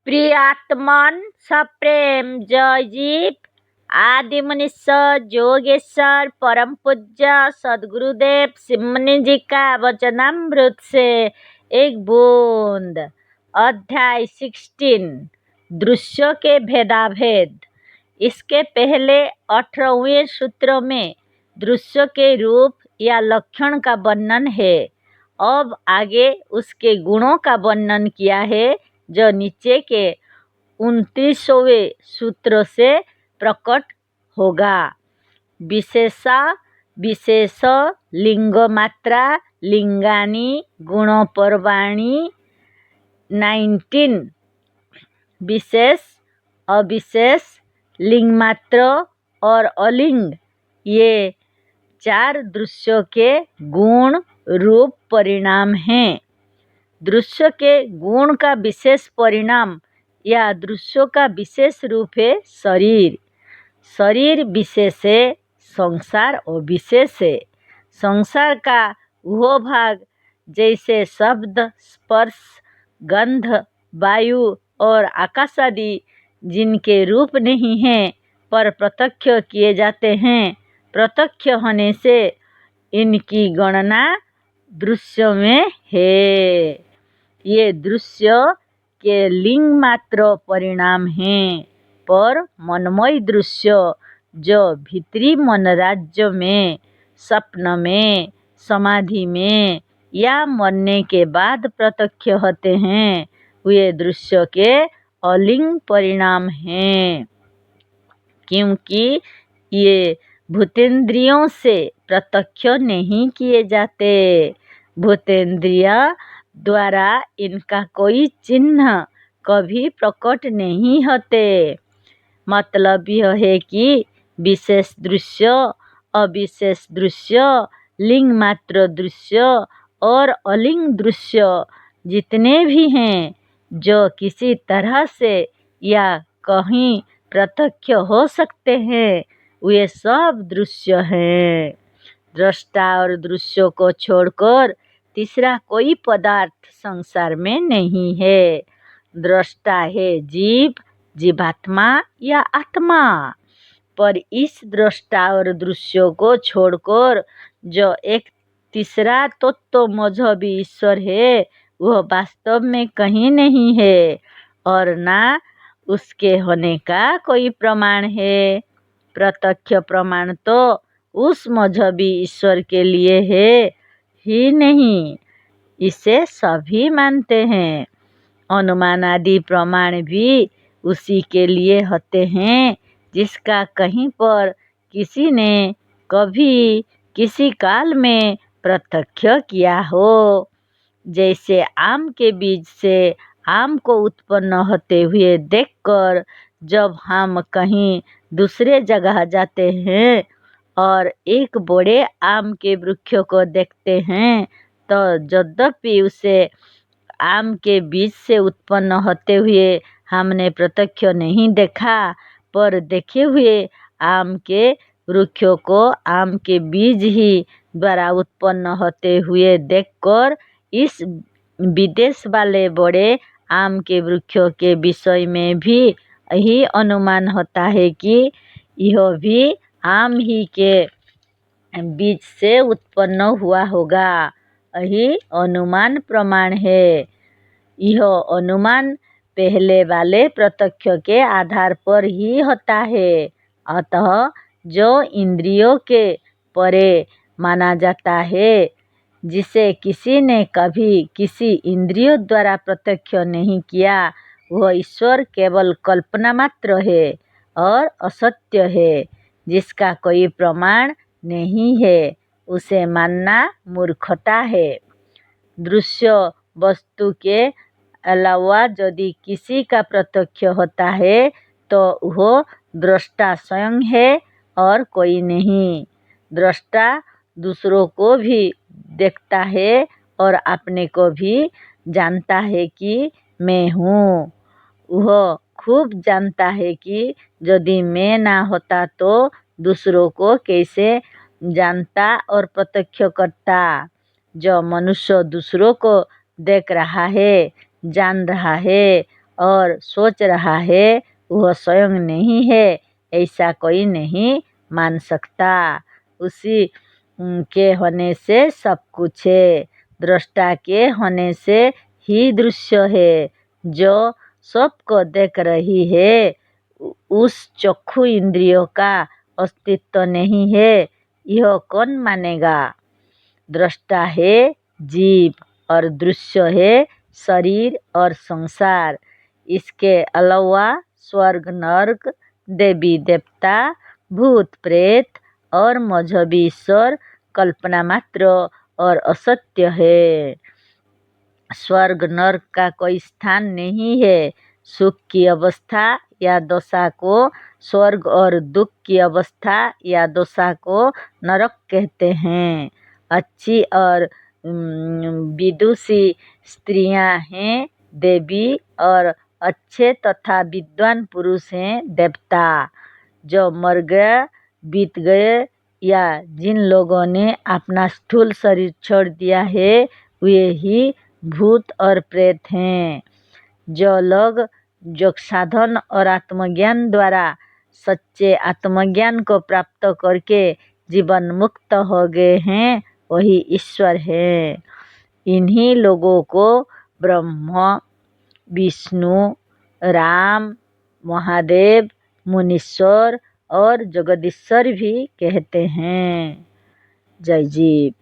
प्रियात्मन सप्रेम जयजीव आदि मनीश्वर जोगेश्वर परम पूज्य सदगुरुदेव सिमनी जी का वचनामृत से एक बूंद। अध्याय 16 दृश्यों के भेदाभेद। इसके पहले 18वें सूत्र में दृश्य के रूप या लक्षण का वर्णन है। अब आगे उसके गुणों का वर्णन किया है जो नीचे के 29वें सूत्र से प्रकट होगा। विशेषा विशेष लिंग मात्रा लिंगानी गुणपर्वाणी 19 विशेष अविशेष लिंग मात्र और अलिंग ये 4 दृश्यों के गुण रूप परिणाम हैं। दृश्य के गुण का विशेष परिणाम या दृश्यों का विशेष रूप है शरीर। शरीर विशेष है, संसार अविशेष है। संसार का वह भाग जैसे शब्द स्पर्श गंध वायु और आकाश आदि जिनके रूप नहीं हैं पर प्रत्यक्ष किए जाते हैं, प्रत्यक्ष होने से इनकी गणना दृश्य में है। ये दृश्य के लिंग मात्र परिणाम हैं, पर मनमय दृश्य जो भीतरी मन राज्य में स्वप्न में समाधि में या मरने के बाद प्रत्यक्ष होते हैं, वे दृश्य के अलिंग परिणाम हैं। क्योंकि ये भूतेंद्रियों से प्रत्यक्ष नहीं किए जाते। भूतेंद्रिय द्वारा इनका कोई चिन्ह कभी प्रकट नहीं होते। मतलब यह है कि विशेष दृश्य अविशेष दृश्य लिंग मात्र दृश्य और अलिंग दृश्य जितने भी हैं जो किसी तरह से या कहीं प्रत्यक्ष हो सकते हैं, वे सब दृश्य हैं। दृष्टा और दृश्यों को छोड़कर तीसरा कोई पदार्थ संसार में नहीं है। दृष्टा है जीव जीवात्मा या आत्मा। पर इस दृष्टा और दृश्यों को छोड़कर जो एक तीसरा तत्व मजहबी ईश्वर है, वह वास्तव में कहीं नहीं है और ना उसके होने का कोई प्रमाण है। प्रत्यक्ष प्रमाण तो उस मजहबी ईश्वर के लिए है ही नहीं, इसे सभी मानते हैं। अनुमान आदि प्रमाण भी उसी के लिए होते हैं जिसका कहीं पर किसी ने कभी किसी काल में प्रत्यक्ष किया हो। जैसे आम के बीज से आम को उत्पन्न होते हुए देखकर जब हम कहीं दूसरे जगह जाते हैं और एक बड़े आम के वृक्ष को देखते हैं, तो यद्यपि उसे आम के बीज से उत्पन्न होते हुए हमने प्रत्यक्ष नहीं देखा, पर देखे हुए आम के वृक्षों को आम के बीज ही द्वारा उत्पन्न होते हुए देखकर इस विदेश वाले बड़े आम के वृक्षों के विषय में भी यही अनुमान होता है कि यह भी आम ही के बीज से उत्पन्न हुआ होगा। यही अनुमान प्रमाण है। यह अनुमान पहले वाले प्रत्यक्ष के आधार पर ही होता है। अतः जो इंद्रियों के परे माना जाता है, जिसे किसी ने कभी किसी इंद्रियों द्वारा प्रत्यक्ष नहीं किया, वह ईश्वर केवल कल्पना मात्र है और असत्य है। जिसका कोई प्रमाण नहीं है, उसे मानना मूर्खता है। दृश्य वस्तु के अलावा यदि किसी का प्रत्यक्ष होता है तो वह दृष्टा स्वयं है और कोई नहीं। दृष्टा दूसरों को भी देखता है और अपने को भी जानता है कि मैं हूँ। वह खूब जानता है कि यदि मैं ना होता तो दूसरों को कैसे जानता और प्रत्यक्ष करता। जो मनुष्य दूसरों को देख रहा है, जान रहा है और सोच रहा है वह स्वयं नहीं है, ऐसा कोई नहीं मान सकता। उसी के होने से सब कुछ है। दृष्टा के होने से ही दृश्य है। जो सबको देख रही है उस चक्षु इंद्रियों का अस्तित्व नहीं है, यह कौन मानेगा। दृष्टा है जीव और दृश्य है शरीर और संसार। इसके अलावा स्वर्ग नर्क, देवी देवता, भूत प्रेत और मजहबी ईश्वर कल्पना मात्र और असत्य है। स्वर्ग नर्क का कोई स्थान नहीं है। सुख की अवस्था या दशा को स्वर्ग और दुख की अवस्था या दशा को नरक कहते हैं। अच्छी और विदुषी स्त्रियां हैं देवी और अच्छे तथा विद्वान पुरुष हैं देवता। जो मर गए, बीत गए या जिन लोगों ने अपना स्थूल शरीर छोड़ दिया है वे ही भूत और प्रेत हैं। जो लोग योग साधन और आत्मज्ञान द्वारा सच्चे आत्मज्ञान को प्राप्त करके जीवन मुक्त हो गए हैं वही ईश्वर है। इन्हीं लोगों को ब्रह्मा, विष्णु, राम, महादेव, मुनीश्वर और जगदीश्वर भी कहते हैं। जय जीव।